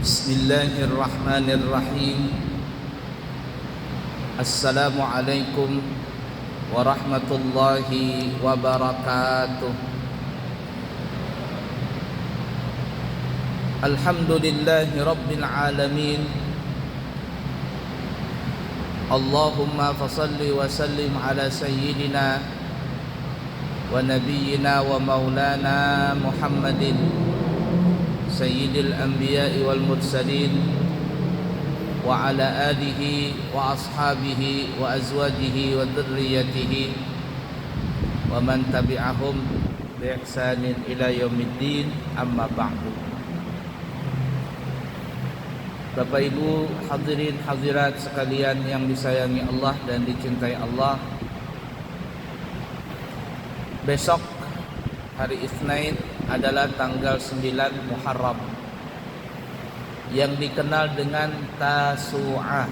Bismillahirrahmanirrahim. Assalamualaikum warahmatullahi wabarakatuh. Alhamdulillahi rabbil alamin. Allahumma fasalli wa sallim ala sayyidina wa nabiyyina wa maulana Muhammadin Sayyidil Anbiya'i wal Mursalin wa ala alihi wa ashabihi wa azwajihi wa dhurriyyatihi wa man tabi'ahum bi ihsanin ila yaumiddin, amma ba'du. Bapak Ibu hadirin hadirat sekalian yang disayangi Allah dan dicintai Allah, besok hari Isnin adalah tanggal 9 Muharram yang dikenal dengan Tasu'ah,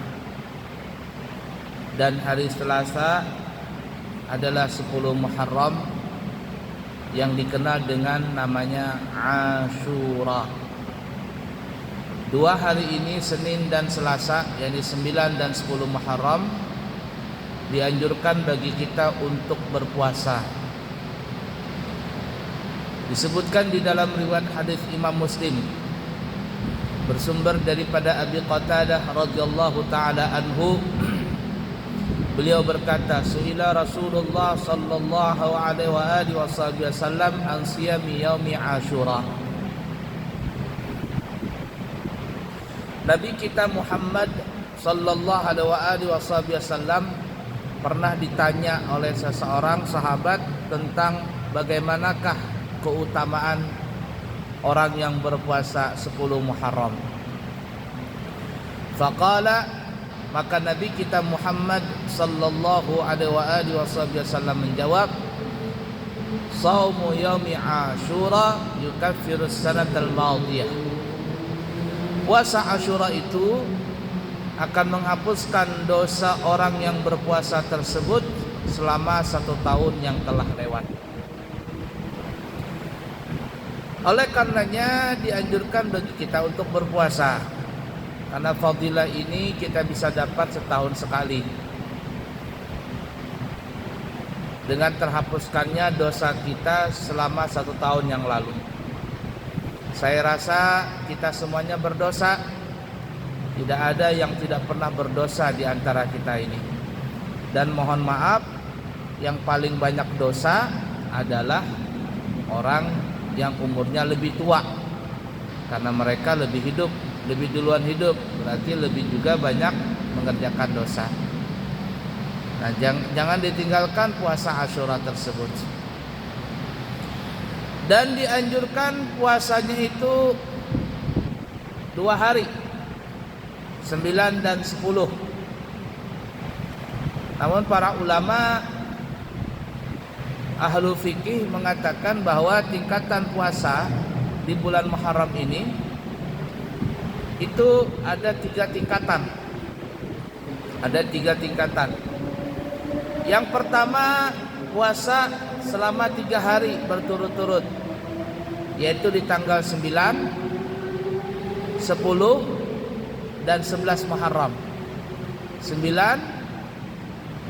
dan hari Selasa adalah 10 Muharram yang dikenal dengan namanya Ashura. Dua hari ini, Senin dan Selasa, yakni 9 dan 10 Muharram, dianjurkan bagi kita untuk berpuasa. Disebutkan di dalam riwayat hadis Imam Muslim bersumber daripada Abi Qatadah radhiyallahu taala anhu, beliau berkata, su'ila Rasulullah sallallahu alaihi wasallam an siyami yaumi Ashura. Nabi kita Muhammad sallallahu alaihi wasallam pernah ditanya oleh seseorang sahabat tentang bagaimanakah keutamaan orang yang berpuasa 10 Muharram. Faqala, maka Nabi kita Muhammad sallallahu alaihi wasallam menjawab, Shaumu yaumi Ashura yukaffiru sanatal madiyah. Puasa Ashura itu akan menghapuskan dosa orang yang berpuasa tersebut selama 1 tahun yang telah lewat. Oleh karenanya dianjurkan bagi kita untuk berpuasa, karena fadilah ini kita bisa dapat setahun sekali dengan terhapuskannya dosa kita selama 1 tahun yang lalu. Saya rasa kita semuanya berdosa, tidak ada yang tidak pernah berdosa di antara kita ini. Dan mohon maaf, yang paling banyak dosa adalah orang yang umurnya lebih tua, karena mereka lebih duluan hidup, berarti lebih juga banyak mengerjakan dosa. Nah, jangan ditinggalkan puasa Ashura tersebut. Dan dianjurkan puasanya itu 2 hari, 9 dan 10. Namun para ulama ahlu fikih mengatakan bahwa tingkatan puasa di bulan Muharram ini itu ada 3 tingkatan. Ada 3 tingkatan. Yang pertama, puasa selama 3 hari berturut-turut, yaitu di tanggal 9, 10 dan 11 Muharram. 9,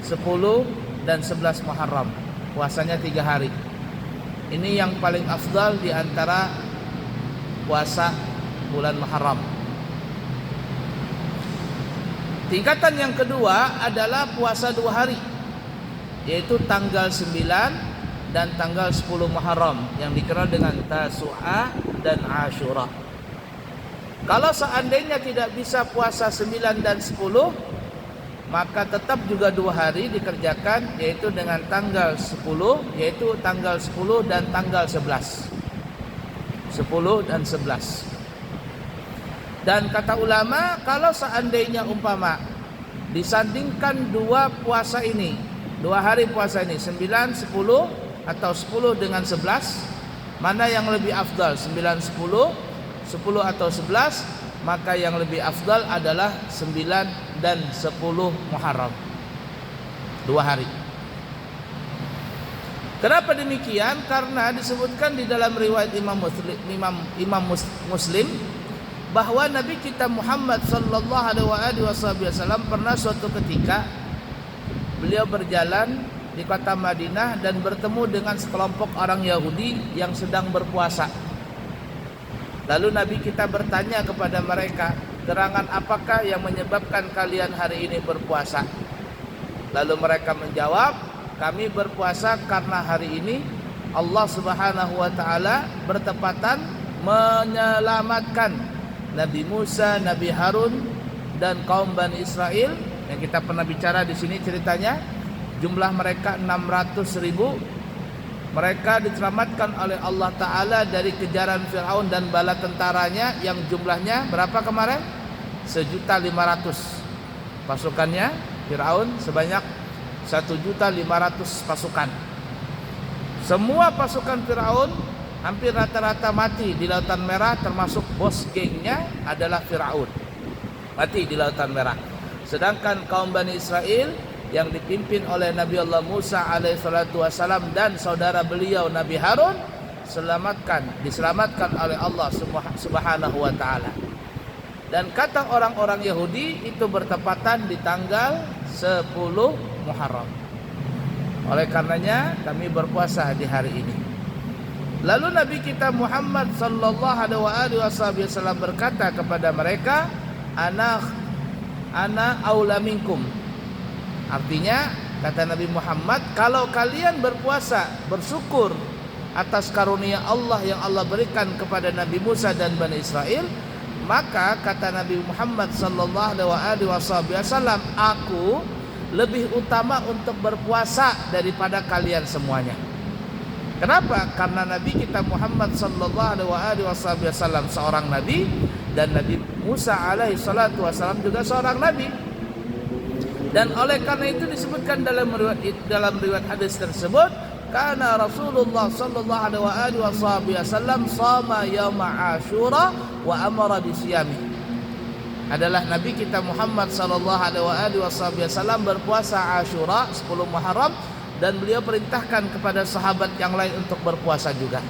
10 dan 11 Muharram. Puasanya 3 hari. Ini yang paling afdal di antara puasa bulan Muharram. Tingkatan yang kedua adalah puasa 2 hari, yaitu tanggal 9 dan tanggal 10 Muharram, yang dikenal dengan Tasu'ah dan Ashura. Kalau seandainya tidak bisa puasa 9 dan 10, maka tetap juga 2 hari dikerjakan, yaitu dengan tanggal 10, yaitu tanggal 10 dan tanggal 11. 10 dan 11. Dan kata ulama, kalau seandainya umpama disandingkan 2 puasa ini, 2 hari puasa ini, 9, 10 atau 10 dengan 11, mana yang lebih afdal? 9, 10, 10 atau 11? Maka yang lebih afdal adalah 9 dan 10 Muharram, 2 hari. Kenapa demikian? Karena disebutkan di dalam riwayat Imam Muslim bahwa Nabi kita Muhammad sallallahu alaihi wasallam pernah suatu ketika beliau berjalan di kota Madinah dan bertemu dengan sekelompok orang Yahudi yang sedang berpuasa. Lalu Nabi kita bertanya kepada mereka, "Gerangan apakah yang menyebabkan kalian hari ini berpuasa?" Lalu mereka menjawab, "Kami berpuasa karena hari ini Allah Subhanahu wa taala bertepatan menyelamatkan Nabi Musa, Nabi Harun dan kaum Bani Israel." Yang kita pernah bicara di sini ceritanya, jumlah mereka 600.000. Mereka diselamatkan oleh Allah Ta'ala dari kejaran Fir'aun dan bala tentaranya yang jumlahnya berapa kemarin? 1.500.000. Pasukannya Fir'aun sebanyak 1.500.000 pasukan. Semua pasukan Fir'aun hampir rata-rata mati di Lautan Merah, termasuk bos gengnya adalah Fir'aun. Mati di Lautan Merah. Sedangkan kaum Bani Israel yang dipimpin oleh Nabi Allah Musa alaihissalam dan saudara beliau Nabi Harun diselamatkan oleh Allah Subhanahu wa taala. Dan kata orang-orang Yahudi itu bertepatan di tanggal 10 Muharram. Oleh karenanya kami berpuasa di hari ini. Lalu Nabi kita Muhammad sallallahu alaihi wasallam berkata kepada mereka, ana aula minkum. Artinya kata Nabi Muhammad, kalau kalian berpuasa bersyukur atas karunia Allah yang Allah berikan kepada Nabi Musa dan Bani Israel, maka kata Nabi Muhammad sallallahu alaihi wasallam, aku lebih utama untuk berpuasa daripada kalian semuanya. Kenapa? Karena Nabi kita Muhammad sallallahu alaihi wasallam seorang nabi dan Nabi Musa alaihi salatu wasallam juga seorang nabi. Dan oleh karena itu disebutkan dalam riwayat hadis tersebut, karena Rasulullah sallallahu alaihi wasallam shama yaum Asyura wa amara bisiyami. Adalah Nabi kita Muhammad sallallahu alaihi wasallam berpuasa Asyura 10 Muharram dan beliau perintahkan kepada sahabat yang lain untuk berpuasa juga.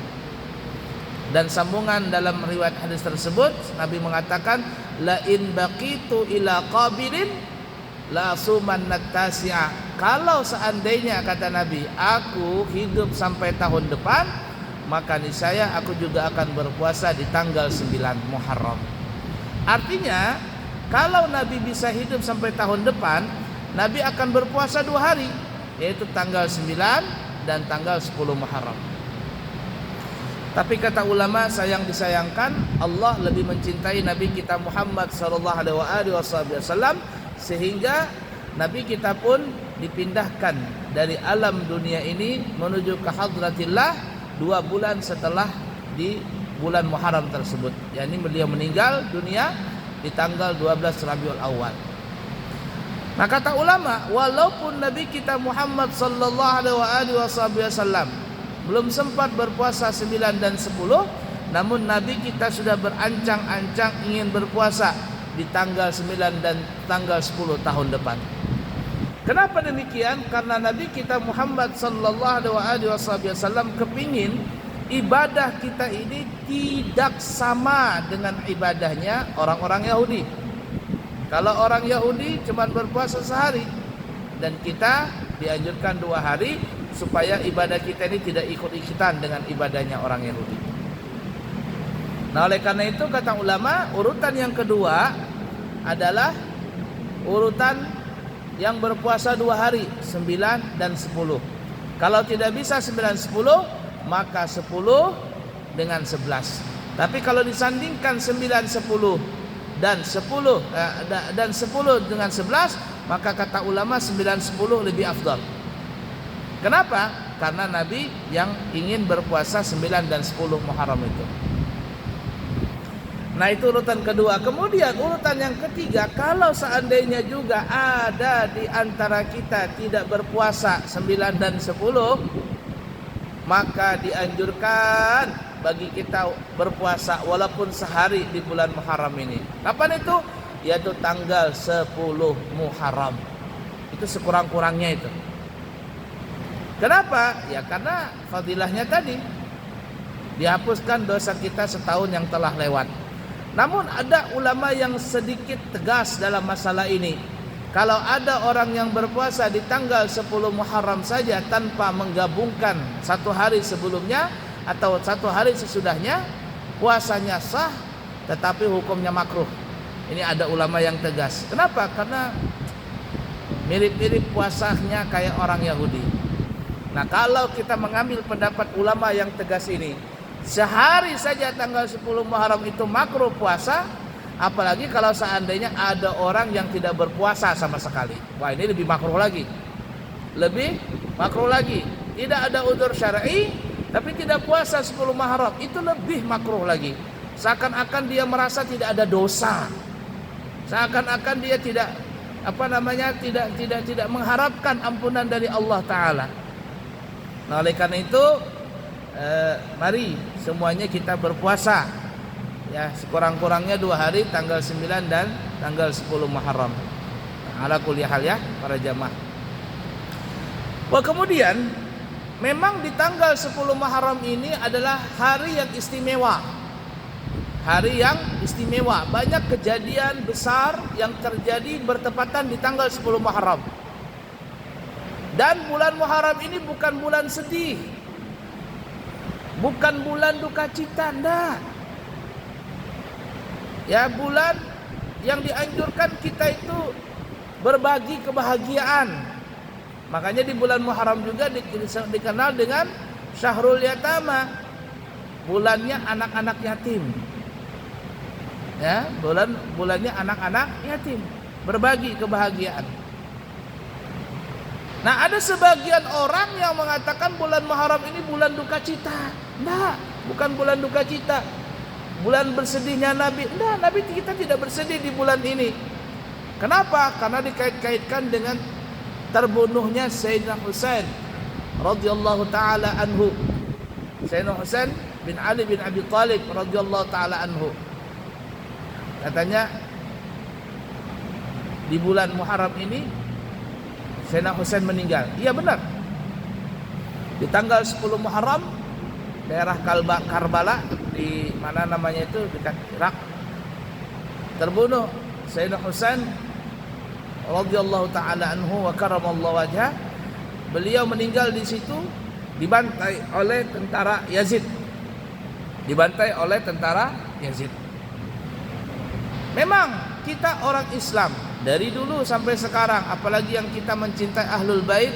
Dan sambungan dalam riwayat hadis tersebut Nabi mengatakan, la in baqitu ila qabilin la suman tasi'a. Kalau seandainya kata Nabi, aku hidup sampai tahun depan, maka niscaya aku juga akan berpuasa di tanggal 9 Muharram. Artinya, kalau Nabi bisa hidup sampai tahun depan, Nabi akan berpuasa 2 hari, yaitu tanggal 9 dan tanggal 10 Muharram. Tapi kata ulama, sayang disayangkan, Allah lebih mencintai Nabi kita Muhammad sallallahu alaihi wasallam sehingga Nabi kita pun dipindahkan dari alam dunia ini menuju ke hadratillah 2 bulan setelah di bulan Muharram tersebut. yakni beliau meninggal dunia di tanggal 12 Rabiul Awal. Nah kata ulama, walaupun Nabi kita Muhammad sallallahu alaihi wasallam belum sempat berpuasa 9 dan 10, namun Nabi kita sudah berancang-ancang ingin berpuasa di tanggal 9 dan tanggal 10 tahun depan. Kenapa demikian? Karena Nabi kita Muhammad sallallahu alaihi wasallam kepingin ibadah kita ini tidak sama dengan ibadahnya orang-orang Yahudi. Kalau orang Yahudi cuma berpuasa sehari dan kita dianjurkan 2 hari supaya ibadah kita ini tidak ikut-ikutan dengan ibadahnya orang Yahudi. Nah oleh karena itu kata ulama, urutan yang kedua adalah urutan yang berpuasa 2 hari, 9 dan 10. Kalau tidak bisa 9 10, maka 10 dengan 11. Tapi kalau disandingkan 9 10 dan 10 dengan 11, maka kata ulama 9 10 lebih afdal. Kenapa? Karena Nabi yang ingin berpuasa 9 dan 10 Muharram itu. Nah itu urutan kedua. Kemudian urutan yang ketiga, kalau seandainya juga ada di antara kita tidak berpuasa 9 dan 10, maka dianjurkan bagi kita berpuasa walaupun sehari di bulan Muharram ini. Kapan itu? Yaitu tanggal 10 Muharram. Itu sekurang-kurangnya itu. Kenapa? Ya karena fadilahnya tadi, dihapuskan dosa kita setahun yang telah lewat. Namun ada ulama yang sedikit tegas dalam masalah ini. Kalau ada orang yang berpuasa di tanggal 10 Muharram saja tanpa menggabungkan satu hari sebelumnya atau satu hari sesudahnya, puasanya sah tetapi hukumnya makruh. Ini ada ulama yang tegas. Kenapa? Karena mirip-mirip puasanya kayak orang Yahudi. Nah, kalau kita mengambil pendapat ulama yang tegas ini, sehari saja tanggal 10 Muharram itu makruh puasa, apalagi kalau seandainya ada orang yang tidak berpuasa sama sekali. Wah, ini lebih makruh lagi. Lebih makruh lagi. Tidak ada udzur syar'i tapi tidak puasa 10 Muharram, itu lebih makruh lagi. Seakan-akan dia merasa tidak ada dosa. Seakan-akan dia tidak tidak mengharapkan ampunan dari Allah Ta'ala. Nah, oleh karena itu mari semuanya kita berpuasa, ya, sekurang-kurangnya 2 hari, tanggal 9 dan tanggal 10 Muharram. Nah, ala kulli hal ya para jamaah. Wah, kemudian memang di tanggal 10 Muharram ini adalah hari yang istimewa. Hari yang istimewa. Banyak kejadian besar yang terjadi bertepatan di tanggal 10 Muharram. Dan bulan Muharram ini bukan bulan sedih, bukan bulan duka cita, enggak. Ya, bulan yang dianjurkan kita itu berbagi kebahagiaan. Makanya di bulan Muharram juga dikenal dengan Syahrul Yatama, bulannya anak-anak yatim. Ya, bulannya anak-anak yatim, berbagi kebahagiaan. Nah, ada sebagian orang yang mengatakan bulan Muharram ini bulan duka cita. Enggak, bukan bulan duka cita. Bulan bersedihnya Nabi. Enggak, Nabi kita tidak bersedih di bulan ini. Kenapa? Karena dikait-kaitkan dengan terbunuhnya Sayyidina Husain radhiyallahu taala anhu. Sayyidina Husain bin Ali bin Abi Thalib radhiyallahu taala anhu. Katanya di bulan Muharram ini Sayyidina Husain meninggal. Iya, benar. Di tanggal 10 Muharram daerah Karbala, di mana namanya itu, dekat Irak, terbunuh Sayyidina Husain radhiyallahu taala anhu wa karamallahu wajhah. Beliau meninggal di situ dibantai oleh tentara Yazid. Dibantai oleh tentara Yazid. Memang kita orang Islam dari dulu sampai sekarang, apalagi yang kita mencintai Ahlul Bait,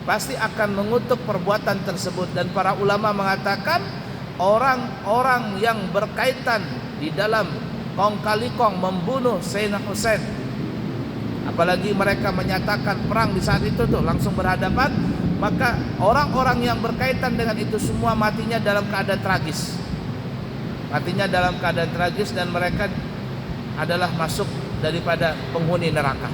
pasti akan mengutuk perbuatan tersebut. Dan para ulama mengatakan orang-orang yang berkaitan di dalam kong kali kong membunuh Sayyidina Husain, apalagi mereka menyatakan perang di saat itu tuh langsung berhadapan, maka orang-orang yang berkaitan dengan itu semua matinya dalam keadaan tragis. Matinya dalam keadaan tragis dan mereka adalah masuk daripada penghuni neraka.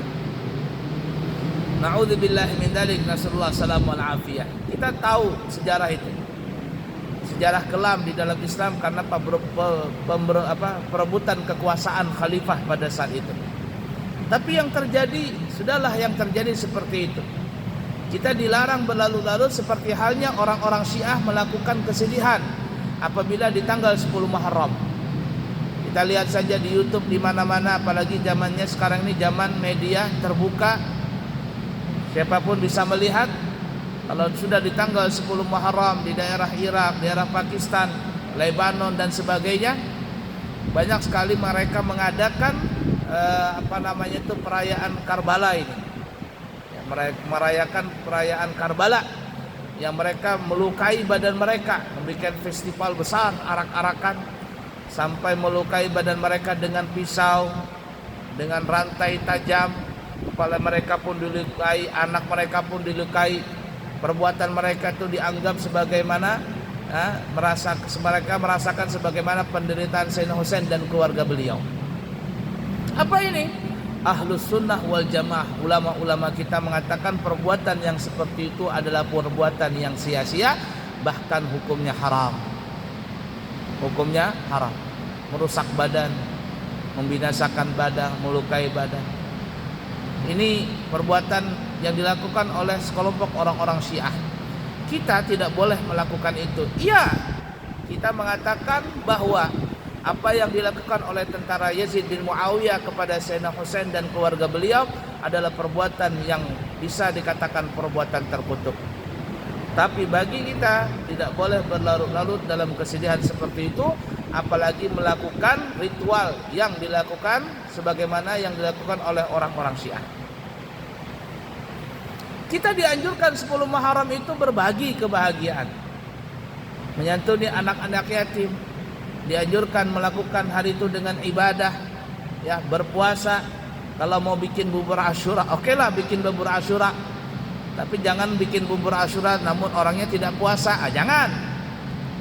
Na'udzubillahi min dzalik, nasallallahu salamu wal afiyah. Kita tahu sejarah itu. Sejarah kelam di dalam Islam karena perebutan kekuasaan khalifah pada saat itu. Tapi yang terjadi, sudahlah yang terjadi seperti itu. Kita dilarang berlalu-lalu seperti halnya orang-orang Syiah melakukan kesedihan apabila di tanggal 10 Muharram. Kita lihat saja di YouTube di mana-mana, apalagi zamannya sekarang ini zaman media terbuka. Siapapun bisa melihat kalau sudah di tanggal 10 Muharram di daerah Irak, daerah Pakistan, Lebanon dan sebagainya, banyak sekali mereka mengadakan perayaan Karbala ini. Ya, merayakan perayaan Karbala yang mereka melukai badan mereka, membuat festival besar arak-arakan sampai melukai badan mereka dengan pisau, dengan rantai tajam. Kepala mereka pun dilukai, anak mereka pun dilukai. Perbuatan mereka itu dianggap sebagaimana mereka merasakan sebagaimana penderitaan Sayyidina Husain dan keluarga beliau. Apa ini? Ahlus sunnah wal jamaah, ulama-ulama kita mengatakan perbuatan yang seperti itu adalah perbuatan yang sia-sia, bahkan hukumnya haram. Hukumnya haram. Merusak badan, membinasakan badan, melukai badan. Ini perbuatan yang dilakukan oleh sekelompok orang-orang Syiah. Kita tidak boleh melakukan itu. Iya, kita mengatakan bahwa apa yang dilakukan oleh tentara Yazid bin Muawiyah kepada Sayyidina Husain dan keluarga beliau adalah perbuatan yang bisa dikatakan perbuatan terkutuk. Tapi bagi kita tidak boleh berlarut-larut dalam kesedihan seperti itu, apalagi melakukan ritual yang dilakukan sebagaimana yang dilakukan oleh orang-orang Syiah. Kita dianjurkan 10 Muharram itu berbagi kebahagiaan, menyantuni anak-anak yatim. Dianjurkan melakukan hari itu dengan ibadah, ya, berpuasa. Kalau mau bikin bubur Asyura, okelah bikin bubur Asyura. Tapi jangan bikin bubur Asyura namun orangnya tidak puasa. Jangan.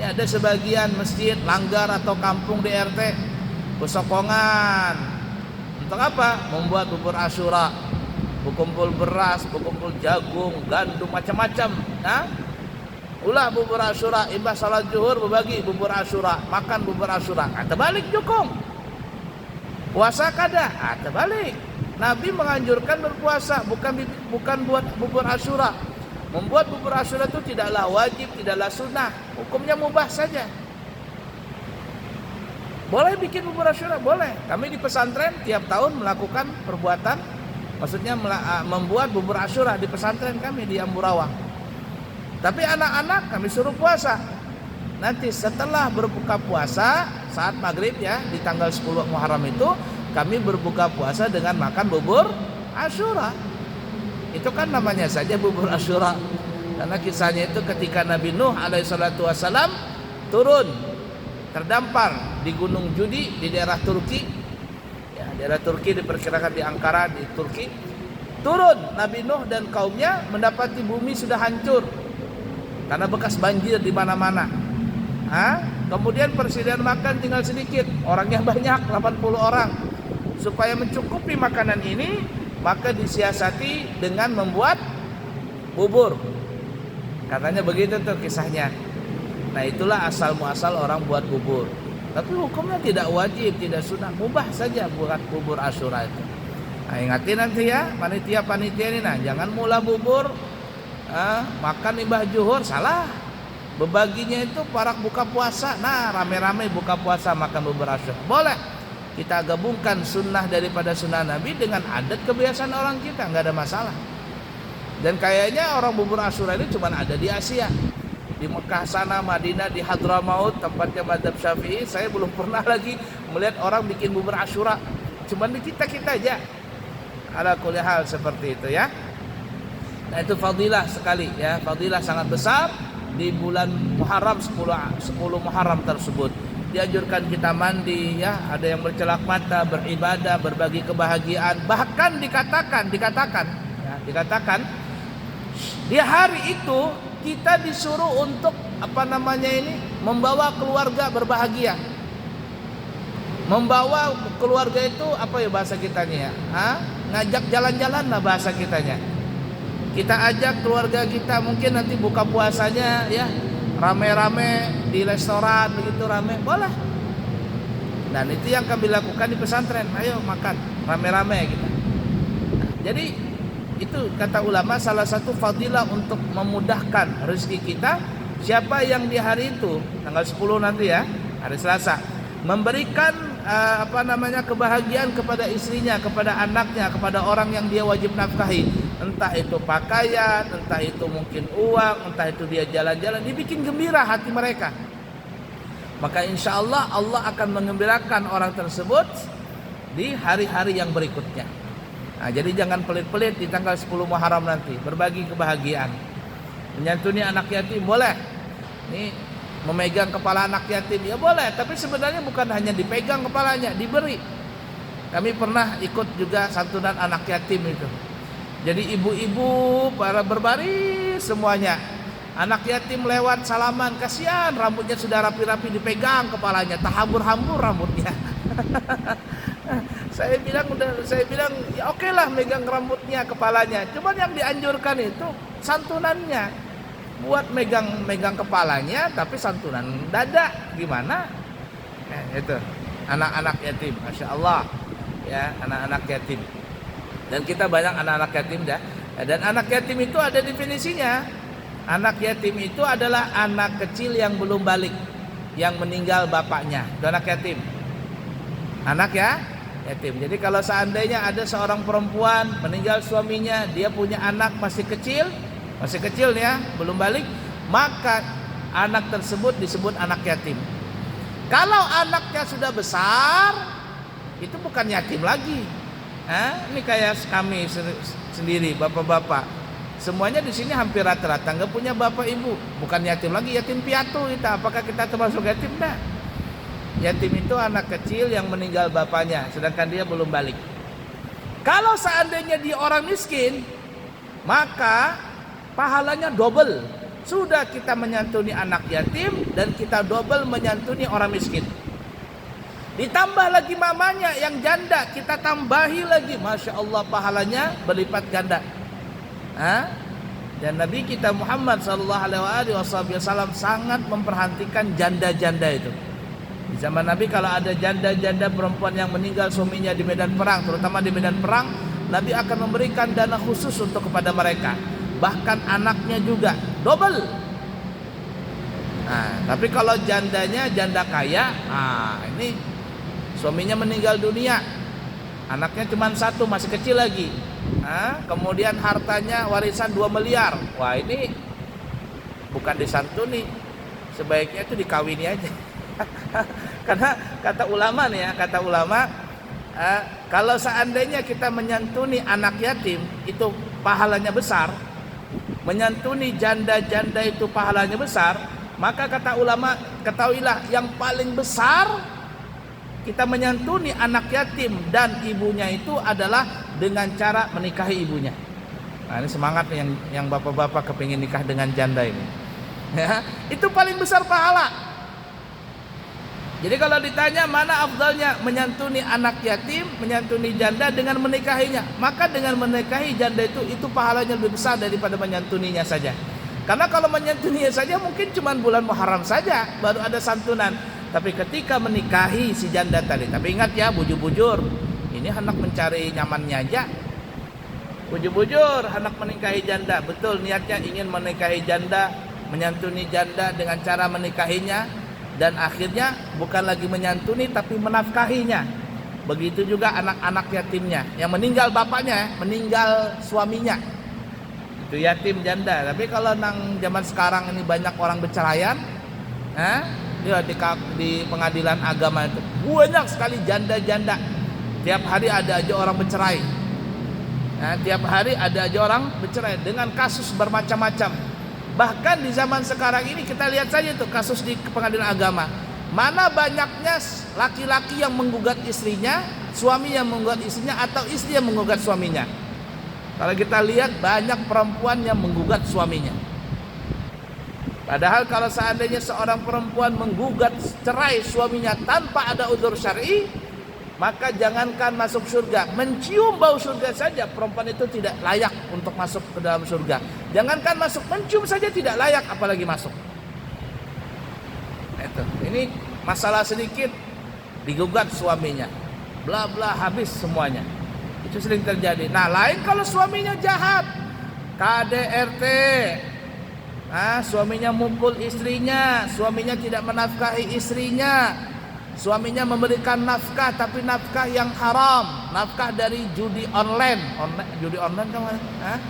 Ya, ada sebagian masjid, langgar atau kampung di RT bersokongan. Untuk apa? Membuat bubur Asyura. Berkumpul beras, berkumpul jagung, gandum, macam-macam. Nah, ulah bubur Asyura, imbas salat zuhur berbagi bubur Asyura, makan bubur Asyura. Terbalik jukung. Puasa kada, terbalik. Nabi menganjurkan berpuasa, bukan buat bubur Asyura. Membuat bubur Asyura itu tidaklah wajib, tidaklah sunnah, hukumnya mubah saja. Boleh bikin bubur Asyura, boleh. Kami di pesantren tiap tahun melakukan perbuatan, maksudnya membuat bubur Asyura di pesantren kami di Amburawang. Tapi anak-anak kami suruh puasa. Nanti setelah berbuka puasa saat maghrib, ya, di tanggal 10 Muharram itu kami berbuka puasa dengan makan bubur Asyura. Itu kan namanya saja bubur Asyura. Karena kisahnya itu ketika Nabi Nuh alaihissalatu wassalam turun terdampar di Gunung Judi di daerah Turki. Ya, daerah Turki diperkirakan di Ankara di Turki. Turun Nabi Nuh dan kaumnya mendapati bumi sudah hancur karena bekas banjir di mana-mana. Kemudian persediaan makan tinggal sedikit, orangnya banyak, 80 orang. Supaya mencukupi makanan ini, maka disiasati dengan membuat bubur. Katanya begitu tuh kisahnya. Nah, itulah asal muasal orang buat bubur. Tapi hukumnya tidak wajib, tidak sunnah, mubah saja buat bubur Asyura itu. Nah, ingatin nanti ya, panitia ini, nah, jangan mula bubur makan imbah zuhur, salah. Bebaginya itu parak buka puasa. Nah, rame-rame buka puasa makan bubur Asyura. Boleh. Kita gabungkan sunnah daripada sunnah Nabi dengan adat kebiasaan orang kita, nggak ada masalah. Dan kayaknya orang bubur Asyura ini cuma ada di Asia. Di Mekah sana, Madinah, di Hadramaut tempatnya mazhab Syafi'i, saya belum pernah lagi melihat orang bikin bubur Asyura. Cuma di kita-kita aja. Ala kulli hal seperti itu, ya. Nah, itu fadilah sekali, ya, fadilah sangat besar di bulan Muharram, 10 Muharram tersebut. Dianjurkan kita mandi, ya, ada yang bercelak mata, beribadah, berbagi kebahagiaan. Bahkan dikatakan di hari itu kita disuruh untuk membawa keluarga berbahagia. Membawa keluarga itu apa ya bahasa kitanya, ya? Ngajak jalan-jalan lah bahasa kitanya. Kita ajak keluarga kita, mungkin nanti buka puasanya, ya, rame-rame di restoran begitu, rame, boleh. Dan itu yang kami lakukan di pesantren. Ayo makan rame-rame kita. Nah, jadi itu kata ulama salah satu fadilah untuk memudahkan rezeki kita. Siapa yang di hari itu tanggal 10 nanti, ya, hari Selasa, memberikan kebahagiaan kepada istrinya, kepada anaknya, kepada orang yang dia wajib nafkahi. Entah itu pakaian, entah itu mungkin uang, entah itu dia jalan-jalan, dibikin gembira hati mereka. Maka insya Allah Allah akan mengembirakan orang tersebut di hari-hari yang berikutnya. Nah, jadi jangan pelit-pelit di tanggal 10 Muharram nanti, berbagi kebahagiaan. Menyantuni anak yatim boleh. Ini memegang kepala anak yatim ya boleh, tapi sebenarnya bukan hanya dipegang kepalanya, diberi. Kami pernah ikut juga santunan anak yatim itu. Jadi ibu-ibu para berbaris semuanya. Anak yatim lewat salaman, kasihan rambutnya sudah rapi-rapi dipegang kepalanya, tak hambur-hambur rambutnya. Saya bilang ya oke lah megang rambutnya, kepalanya. Cuman yang dianjurkan itu santunannya. Buat megang kepalanya tapi santunan dada gimana? Itu anak-anak yatim, Masya Allah, ya, anak-anak yatim. Dan kita banyak anak-anak yatim dah. Dan anak yatim itu ada definisinya. Anak yatim itu adalah anak kecil yang belum balik. yang meninggal bapaknya. Itu anak yatim. Anak ya yatim. Jadi kalau seandainya ada seorang perempuan meninggal suaminya, dia punya anak masih kecil ya, belum balik, maka anak tersebut disebut anak yatim. Kalau anaknya sudah besar, itu bukan yatim lagi. Ini kayak kami sendiri, bapak-bapak. Semuanya di sini hampir rata-rata nggak punya bapak ibu, bukan yatim lagi, yatim piatu kita. Apakah kita termasuk yatim? Nah, yatim itu anak kecil yang meninggal bapaknya, sedangkan dia belum balik. Kalau seandainya dia orang miskin, maka pahalanya double. Sudah kita menyantuni anak yatim dan kita double menyantuni orang miskin. Ditambah lagi mamanya yang janda, kita tambahi lagi, Masya Allah, pahalanya berlipat ganda. Dan Nabi kita Muhammad SAW sangat memperhatikan janda-janda itu. Di zaman Nabi kalau ada janda-janda perempuan yang meninggal suaminya di medan perang, terutama di medan perang, Nabi akan memberikan dana khusus untuk kepada mereka. Bahkan anaknya juga double. Tapi kalau jandanya janda kaya, ini suaminya meninggal dunia, anaknya cuma satu, masih kecil lagi. Kemudian hartanya warisan 2 miliar. Wah, ini bukan disantuni, sebaiknya itu dikawini aja. Karena kata ulama nih ya, kalau seandainya kita menyantuni anak yatim itu pahalanya besar, menyantuni janda-janda itu pahalanya besar, maka kata ulama, ketahuilah yang paling besar kita menyantuni anak yatim dan ibunya itu adalah dengan cara menikahi ibunya. Ini semangat yang bapak-bapak kepingin nikah dengan janda ini. Ya, itu paling besar pahala. Jadi kalau ditanya mana afdalnya menyantuni anak yatim, menyantuni janda dengan menikahinya, maka dengan menikahi janda itu pahalanya lebih besar daripada menyantuninya saja. Karena kalau menyantuninya saja mungkin cuma bulan Muharram saja baru ada santunan. Tapi ketika menikahi si janda tadi, tapi ingat ya, bujur-bujur, ini anak mencari nyamannya aja. Bujur-bujur anak menikahi janda, betul niatnya ingin menikahi janda, menyantuni janda dengan cara menikahinya. Dan akhirnya bukan lagi menyantuni tapi menafkahinya. Begitu juga anak-anak yatimnya yang meninggal bapaknya, meninggal suaminya, itu yatim janda. Tapi kalau nang zaman sekarang ini banyak orang berceraian, di pengadilan agama itu banyak sekali janda-janda. Tiap hari ada aja orang bercerai. Tiap hari ada aja orang bercerai dengan kasus bermacam-macam. Bahkan di zaman sekarang ini kita lihat saja tuh kasus di pengadilan agama. Mana banyaknya laki-laki yang menggugat istrinya, suami yang menggugat istrinya, atau istri yang menggugat suaminya. Kalau kita lihat banyak perempuan yang menggugat suaminya. Padahal kalau seandainya seorang perempuan menggugat cerai suaminya tanpa ada uzur syar'i, maka jangankan masuk surga, mencium bau surga saja perempuan itu tidak layak untuk masuk ke dalam surga. Jangankan masuk, mencium saja tidak layak, apalagi masuk. Ini masalah sedikit digugat suaminya, bla bla habis semuanya. Itu sering terjadi. Nah, lain kalau suaminya jahat, KDRT, suaminya mukul istrinya, suaminya tidak menafkahi istrinya, suaminya memberikan nafkah tapi nafkah yang haram, nafkah dari judi online judi online kan?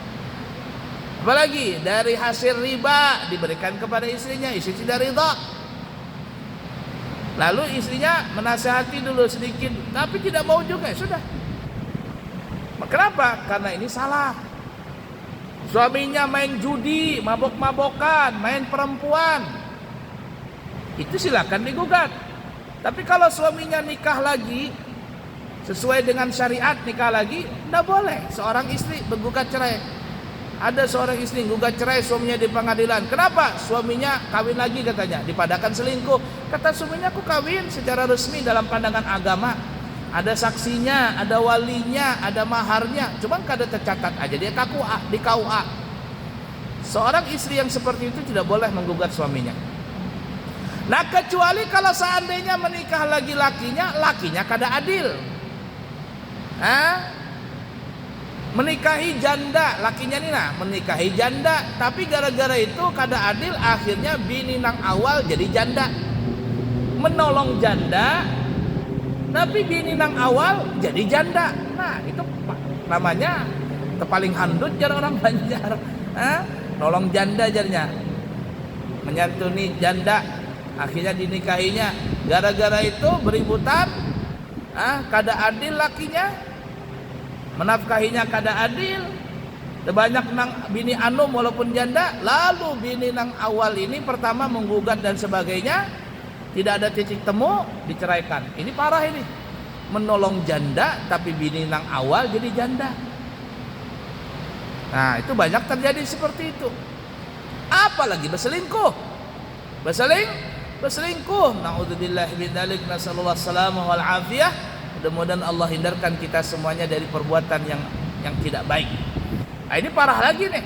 Apalagi dari hasil riba diberikan kepada istrinya, istri tidak ridha. Lalu istrinya menasihati dulu sedikit, tapi tidak mau juga, sudah. Kenapa? Karena ini salah. Suaminya main judi, mabok-mabokan, main perempuan, itu silakan digugat. Tapi kalau suaminya nikah lagi sesuai dengan syariat, nikah lagi, tidak boleh seorang istri menggugat cerai. Ada seorang istri gugat cerai suaminya di pengadilan. Kenapa? Suaminya kawin lagi katanya, dipadakan selingkuh. Kata suaminya, aku kawin secara resmi dalam pandangan agama. Ada saksinya, ada walinya, ada maharnya. Cuma kada tercatat aja dia di KUA. Seorang istri yang seperti itu tidak boleh menggugat suaminya. Nah, kecuali kalau seandainya menikah lagi lakinya kada adil. Menikahi janda, lakinya nih menikahi janda, tapi gara-gara itu kada adil, akhirnya bini nang awal jadi janda. menolong janda, tapi bini nang awal jadi janda. Nah itu namanya paling handut jar orang Banjar. Nolong janda jarnya, menyantuni janda, akhirnya dinikahinya. Gara-gara itu beributan, kada adil lakinya, menafkahinya kada adil. Banyak nang bini anum walaupun janda, lalu bini nang awal ini pertama menggugat dan sebagainya, tidak ada titik temu, diceraikan. Ini parah ini. Menolong janda tapi bini nang awal jadi janda. Nah, itu banyak terjadi seperti itu. Apalagi berselingkuh. Berselingkuh. Nauzubillahi min dzalik, nasallallahu salamah wal afiyah. Mudah-mudahan Allah hindarkan kita semuanya dari perbuatan yang tidak baik. Nah, ini parah lagi nih.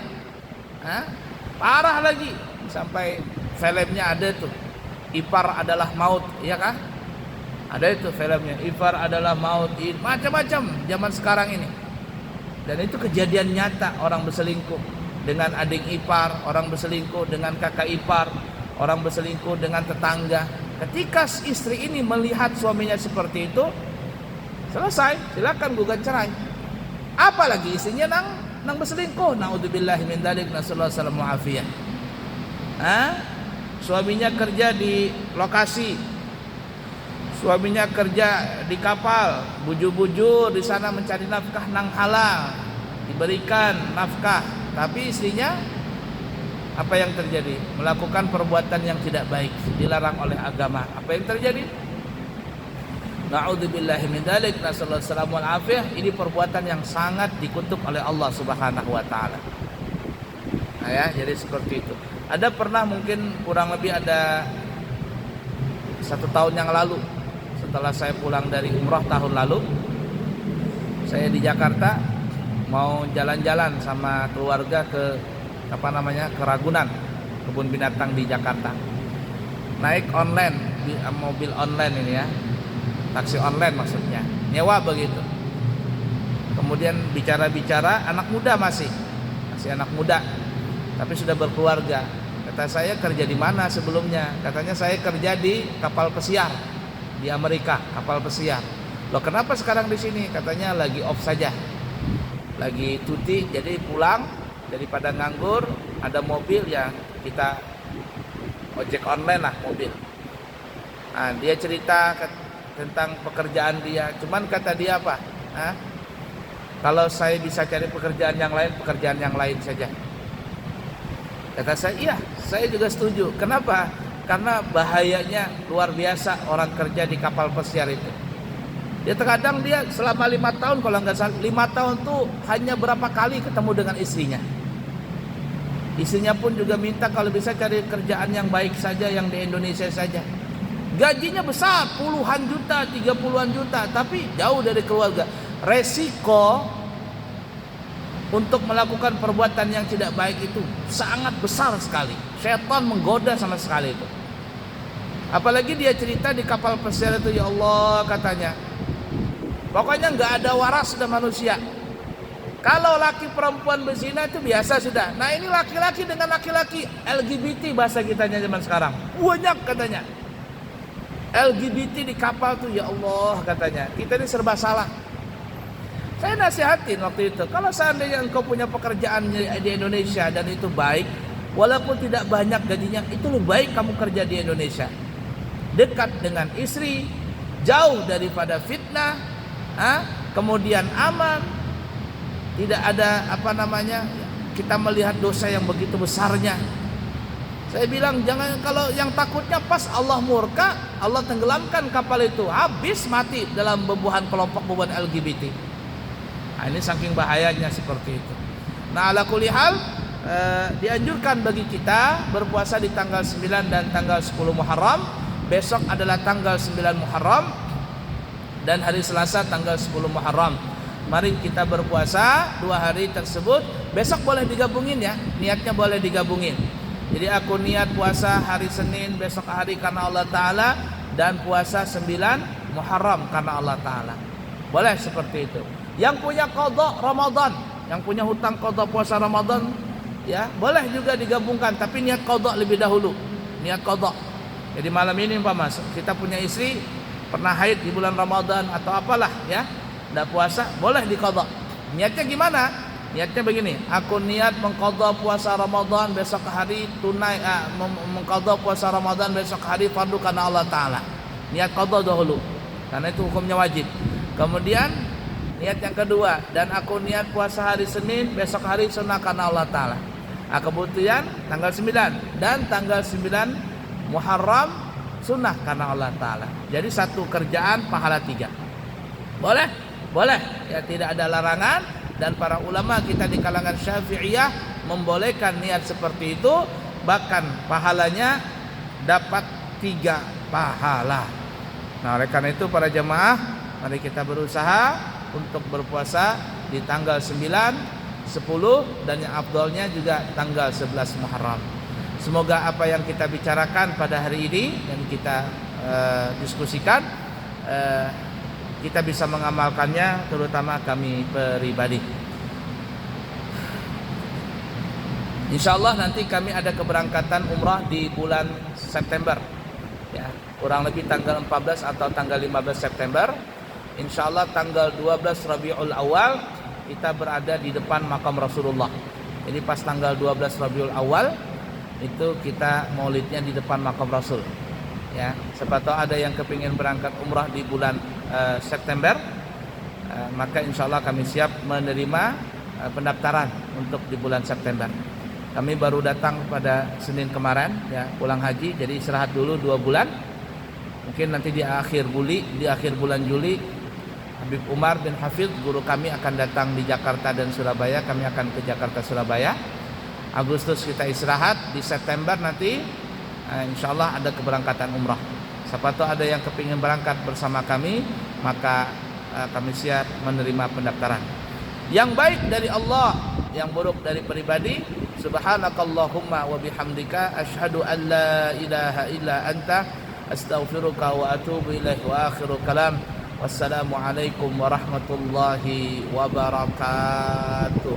Parah lagi. Sampai filmnya ada tuh. Ipar adalah maut, ya kan? Ada itu filmnya. Ipar adalah maut. Macam-macam zaman sekarang ini. Dan itu kejadian nyata, orang berselingkuh dengan adik ipar, orang berselingkuh dengan kakak ipar, orang berselingkuh dengan tetangga. Ketika istri ini melihat suaminya seperti itu, selesai, silakan gugat cerai. Apalagi istrinya nang berselingkuh. Naudzubillahi min dzalik, nasallallahu salamah afiyah. Suaminya kerja di lokasi, suaminya kerja di kapal, bujur-bujur di sana mencari nafkah nang halal, diberikan nafkah, tapi istrinya apa yang terjadi? Melakukan perbuatan yang tidak baik, dilarang oleh agama. Apa yang terjadi? Na'udzubillahi min dzalik, nasallallahu salamul afiyah. Ini perbuatan yang sangat dikutuk oleh Allah Subhanahu wa taala. Nah ya, jadi seperti itu. Ada pernah mungkin kurang lebih ada 1 tahun yang lalu, setelah saya pulang dari umrah tahun lalu, saya di Jakarta mau jalan-jalan sama keluarga ke ke Ragunan, kebun binatang di Jakarta. Naik online, mobil online ini ya, taksi online maksudnya, nyewa begitu. Kemudian bicara-bicara, anak muda masih anak muda, tapi sudah berkeluarga. Kata saya, kerja di mana sebelumnya? Katanya saya kerja di kapal pesiar di Amerika, kapal pesiar. Loh kenapa sekarang di sini? Katanya lagi off saja, lagi cuti, jadi pulang daripada nganggur, ada mobil ya kita ojek online lah mobil. Nah, dia cerita tentang pekerjaan dia, cuman kata dia apa? Kalau saya bisa cari pekerjaan yang lain saja. Kata saya, iya, saya juga setuju. Kenapa? Karena bahayanya luar biasa orang kerja di kapal pesiar itu. Dia terkadang dia selama 5 tahun, kalau nggak salah 5 tahun tuh hanya berapa kali ketemu dengan istrinya. Istrinya pun juga minta kalau bisa cari kerjaan yang baik saja, yang di Indonesia saja. Gajinya besar, puluhan juta, 30-an juta, tapi jauh dari keluarga. Resiko untuk melakukan perbuatan yang tidak baik itu sangat besar sekali. Setan menggoda sama sekali itu. Apalagi dia cerita di kapal pesiar itu, ya Allah katanya, pokoknya nggak ada waras sudah manusia. Kalau laki perempuan berzina itu biasa sudah. Nah ini laki-laki dengan laki-laki, LGBT bahasa kitanya zaman sekarang, banyak katanya. LGBT di kapal tuh, ya Allah katanya, kita ini serba salah. Saya nasihatin waktu itu, kalau seandainya engkau punya pekerjaan di Indonesia dan itu baik, walaupun tidak banyak gajinya, itu lebih baik kamu kerja di Indonesia. Dekat dengan istri, jauh daripada fitnah, kemudian aman, tidak ada kita melihat dosa yang begitu besarnya. Saya bilang jangan, kalau yang takutnya pas Allah murka, Allah tenggelamkan kapal itu, habis mati dalam bebuhan kelompok bebuhan LGBT. Nah, ini saking bahayanya seperti itu. Nah, ala kulli hal, dianjurkan bagi kita berpuasa di tanggal 9 dan tanggal 10 Muharram. Besok adalah tanggal 9 Muharram dan hari Selasa tanggal 10 Muharram. Mari kita berpuasa 2 hari tersebut. Besok boleh digabungin ya, niatnya boleh digabungin. Jadi aku niat puasa hari Senin besok hari karena Allah Ta'ala, dan puasa 9 Muharram karena Allah Ta'ala. Boleh seperti itu. Yang punya qadha Ramadan, yang punya hutang qadha puasa Ramadan, ya boleh juga digabungkan, tapi niat qadha lebih dahulu. Niat qadha, Jadi malam ini umpama kita punya istri pernah haid di bulan Ramadan atau apalah ya, tidak puasa, boleh diqadha. Niatnya gimana? Niatnya begini, aku niat mengqadha puasa Ramadan besok hari tunai, mengqadha puasa Ramadan besok hari fardu karena Allah Ta'ala. Niat qadha dahulu, karena itu hukumnya wajib. Kemudian niat yang kedua, dan aku niat puasa hari Senin besok hari sunnah karena Allah Ta'ala. Kemudian tanggal 9 dan tanggal 9 Muharram sunnah karena Allah Ta'ala. Jadi satu kerjaan pahala 3. Boleh? Boleh, ya tidak ada larangan. Dan para ulama kita di kalangan Syafi'iyah membolehkan niat seperti itu, bahkan pahalanya dapat 3 pahala. Nah, oleh karena itu para jemaah, mari kita berusaha untuk berpuasa di tanggal 9, 10 dan yang afdalnya juga tanggal 11 Muharram. Semoga apa yang kita bicarakan pada hari ini yang kita diskusikan, kita bisa mengamalkannya, terutama kami pribadi. Insyaallah nanti kami ada keberangkatan umrah di bulan September, ya, kurang lebih tanggal 14 atau tanggal 15 September. Insyaallah tanggal 12 Rabiul Awal kita berada di depan makam Rasulullah. Jadi pas tanggal 12 Rabiul Awal itu kita maulidnya di depan makam Rasul. Ya, siapa tahu ada yang kepingin berangkat umrah di bulan September, maka insya Allah kami siap menerima pendaftaran untuk di bulan September. Kami baru datang pada Senin kemarin, ya, pulang haji, jadi istirahat dulu 2 bulan. Mungkin nanti di akhir bulan Juli, Habib Umar bin Hafidh, guru kami akan datang di Jakarta dan Surabaya. Kami akan ke Jakarta Surabaya. Agustus kita istirahat, di September nanti insya Allah ada keberangkatan umrah. Siapa tahu ada yang kepingin berangkat bersama kami, maka kami siap menerima pendaftaran. Yang baik dari Allah, yang buruk dari pribadi. Subhanakallahumma wa bihamdika asyhadu an la ilaha illa anta astaghfiruka wa atubu ilaih. Wa akhiru kalam, wassalamu alaikum warahmatullahi wabarakatuh.